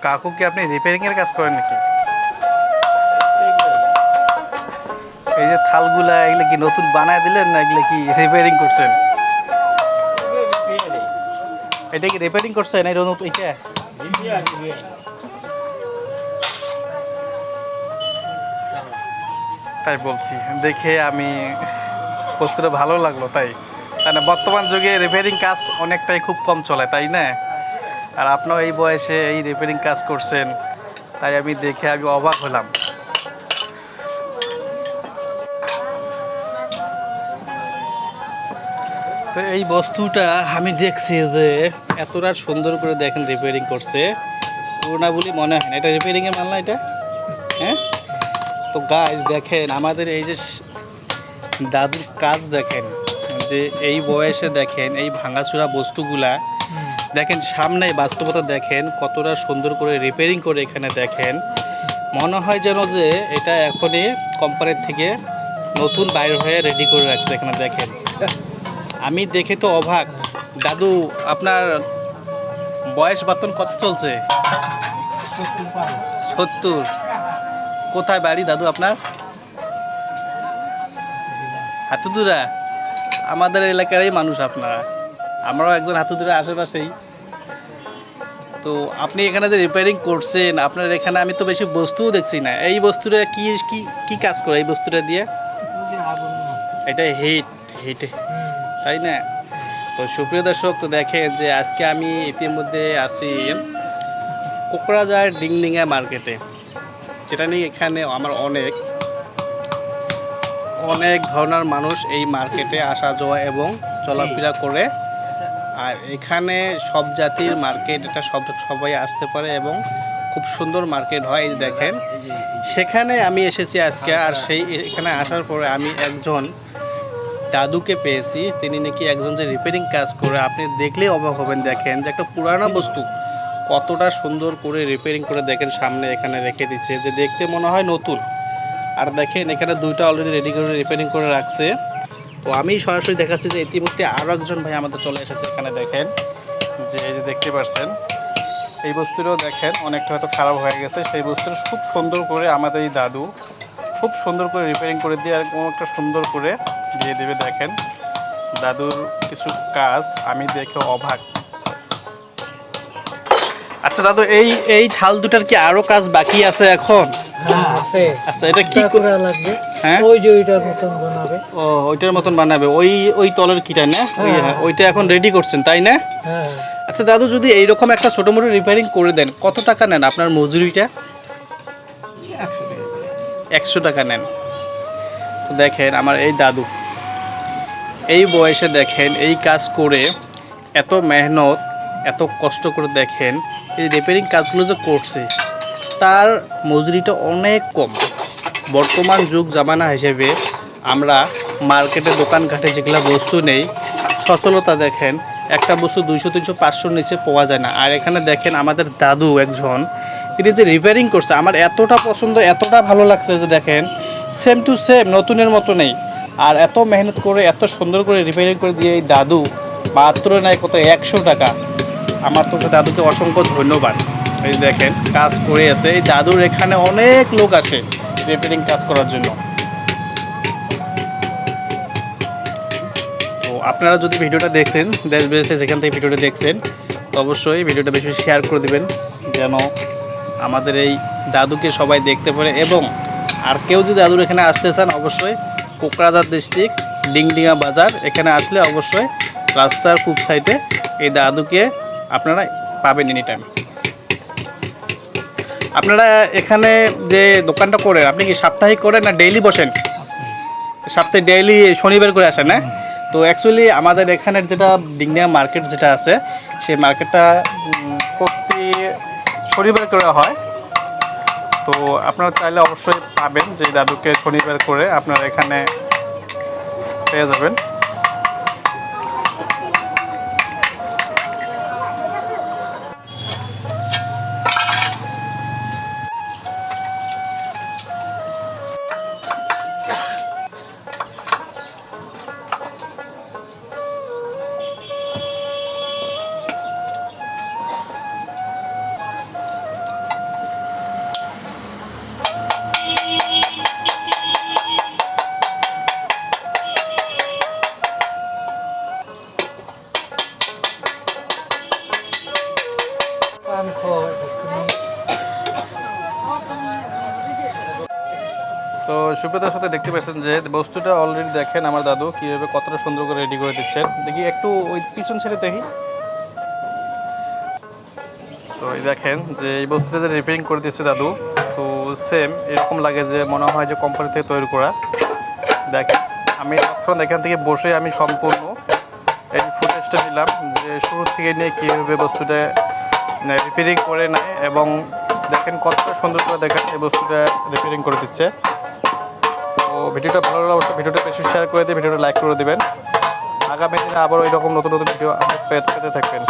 কাকু কি আপনি রিপেয়ারিং এর কাজ করেন নাকি? এই যে থালগুলা এগুলো কি নতুন বানায় দিলেন না এগুলো কি রিপেয়ারিং করছেন? এটা কি রিপেয়ারিং করছেন এটা নতুন এটা? তাই বলছি দেখে আমি বস্তুটা ভালো লাগলো তাই না বর্তমান যুগে রিপেয়ারিং কাজ অনেকটাই খুব কম চলে তাই না? আর আপনার এই বয়সে এই রিপেয়ারিং কাজ করছেন তাই আমি দেখে আমি অবাক হলাম। তো এই বস্তুটা আমি দেখছি যে এতটা সুন্দর করে দেখেন রিপেয়ারিং করছে, পুরোনা বলে মনে হয় না। এটা রিপেয়ারিংয়ের মাল না এটা? হ্যাঁ। তো গাইজ দেখেন আমাদের এই যে দাদুর কাজ দেখেন, যে এই বয়সে দেখেন এই ভাঙাচোরা বস্তুগুলা দেখেন, সামনে বাস্তবতা দেখেন কতটা সুন্দর করে রিপেয়ারিং করে এখানে দেখেন। মনে হয় যেন যে এটা এখনই কোম্পানির থেকে নতুন বাইর হয়ে রেডি করে রাখছে এখানে দেখেন। আমি দেখে তো অবাক। দাদু আপনার বয়স বর্তমান কত চলছে? 70। কোথায় বাড়ি দাদু আপনার? হাতুদুরা। আমাদের এলাকারই মানুষ আপনারা, আমরাও একজন হাতুদুরা আশেপাশেই। তো আপনি এখানে যে রিপেয়ারিং করছেন, আপনার এখানে আমি তো বেশি বস্তুও দেখছি না। এই বস্তুটা কি কি কি কাজ করে এই বস্তুটা দিয়ে? এটা হিটে তাই না? তো সুপ্রিয় দর্শক, তো দেখেন যে আজকে আমি ইতিমধ্যে আছি কোকরাঝাড় ডিংডিঙা মার্কেটে, যেটা নিয়ে এখানে আমার অনেক ধরনের মানুষ এই মার্কেটে আসা যাওয়া এবং চলাফেরা করে। আর এখানে সব জাতির মার্কেট, এটা সবাই আসতে পারে এবং খুব সুন্দর মার্কেট হয়। এই দেখেন সেখানে আমি এসেছি আজকে। আর এখানে আসার পরে আমি একজন দাদুকে পেয়েছি, তিনি নাকি একজন যে রিপেয়ারিং কাজ করে, আপনি দেখলেই অবাক হবেন। দেখেন যে একটা পুরানো বস্তু কতটা সুন্দর করে রিপেয়ারিং করে দেখেন সামনে এখানে রেখে দিচ্ছে, যে দেখতে মনে হয় নতুন। আর দেখেন এখানে দুইটা অলরেডি রেডি করে রিপেয়ারিং করে রাখছে। তো আমি সরাসরি দেখাচ্ছি যে ইতিমধ্যে আরও একজন ভাই আমাদের চলে এসেছে এখানে। দেখেন যে এই যে দেখতে পাচ্ছেন এই বস্তুটাও দেখেন অনেকটা হয়তো খারাপ হয়ে গেছে, সেই বস্তুটা খুব সুন্দর করে আমাদের এই দাদু খুব সুন্দর করে রিপেয়ারিং করে দিয়ে আর একটা সুন্দর করে দিয়ে দেবে। দেখেন দাদুর কিছু কাজ আমি দেখে অবাক। আচ্ছা দাদু, এই ঢাল দুটার কি আরো কাজ বাকি আছে এখন? হ্যাঁ আছে। আচ্ছা এটা কি করা লাগবে? হ্যাঁ ওই যে ওইটার মতন বানাবে। ও ওইটার মতন বানাবে, ওই তলের কিটা না? ওইটা এখন রেডি করছেন তাই না? হ্যাঁ। আচ্ছা দাদু, যদি এইরকম একটা ছোটো মোটো রিপেয়ারিং করে দেন কত টাকা নেন আপনার মজুরিটা? 100 টাকা নেন। তো দেখেন আমার এই দাদু এই বয়সে দেখেন এই কাজ করে, এত মেহনত এত কষ্ট করে দেখেন এই রিপেয়ারিং কাজগুলো যে করছে, তার মজুরিটা অনেক কম। বর্তমান যুগ জামানা হিসেবে আমরা মার্কেটে দোকানঘাটে যেগুলো বস্তু নেই, সচলতা দেখেন একটা বস্তু 200, 300, 500 নিচে পাওয়া যায় না। আর এখানে দেখেন আমাদের দাদু একজন, তিনি যে রিপেয়ারিং করছে আমার এতটা পছন্দ, এতটা ভালো লাগছে যে দেখেন সেম টু সেম নতুনের মতো নেই। আর এত মেহনত করে এত সুন্দর করে রিপেয়ারিং করে দিয়ে এই দাদু মাত্র নেয় কত 100 টাকা। আমার তো দাদুকে অসংখ্য ধন্যবাদ। এই দেখেন কাজ করে আছে এই দাদুর, এখানে অনেক লোক আসে রিপেয়ারিং কাজ করার জন্য। তো আপনারা যদি ভিডিওটা দেখছেন, দেশ বিদেশে যেখান থেকে ভিডিওটা দেখছেন, তো অবশ্যই ভিডিওটা বেশি শেয়ার করে দেবেন, যেন আমাদের এই দাদুকে সবাই দেখতে পারে। এবং আর কেউ যদি দাদুর এখানে আসতে চান, অবশ্যই কোকরাঝাড় ডিস্ট্রিক্ট ডিংডিঙা বাজার, এখানে আসলে অবশ্যই রাস্তার পূব সাইডে এই দাদুকে আপনারা পাবেন এনি টাইম। আপনারা এখানে যে দোকানটা করেন, আপনি কি সাপ্তাহিক করেন না ডেইলি বসেন? সপ্তাহে ডেইলি শনিবার করে আসেন না? তো অ্যাকচুয়ালি আমাদের এখানের যেটা ডিংডিঙা মার্কেট যেটা আছে, সেই মার্কেটটা প্রতি শনিবার করে হয়। তো আপনারা চাইলে অবশ্যই পাবেন যে দাদুকে শনিবার করে আপনারা এখানে পেয়ে যাবেন। তো সুপ্রিয়তার সাথে দেখতে পাচ্ছেন যে বস্তুটা অলরেডি দেখেন আমার দাদু কীভাবে কতটা সুন্দর করে রেডি করে দিচ্ছেন। দেখি একটু ওই পিছন ছেড়ে দেখি। তো এই দেখেন যে এই বস্তুটা যে রিপেয়ারিং করে দিচ্ছে দাদু, তো সেম এরকম লাগে যে মনে হয় যে কোম্পানি থেকে তৈরি করা। দেখেন আমি তখন এখান থেকে বসে আমি সম্পূর্ণ এই ফুটেজটা নিলাম যে শুরু থেকে নিয়ে কীভাবে বস্তুটা রিপেয়ারিং করে নেয় এবং দেখেন কতটা সুন্দর করে দেখেন এই বস্তুটা রিপেয়ারিং করে দিচ্ছে। তো ভিডিওটা ভালো লাগলে অবশ্যই ভিডিওটা বেশি শেয়ার করে দিয়ে ভিডিওটা লাইক করে দেবেন। আগামী দিনে আবার ওই রকম নতুন নতুন ভিডিও পেতে থাকবেন।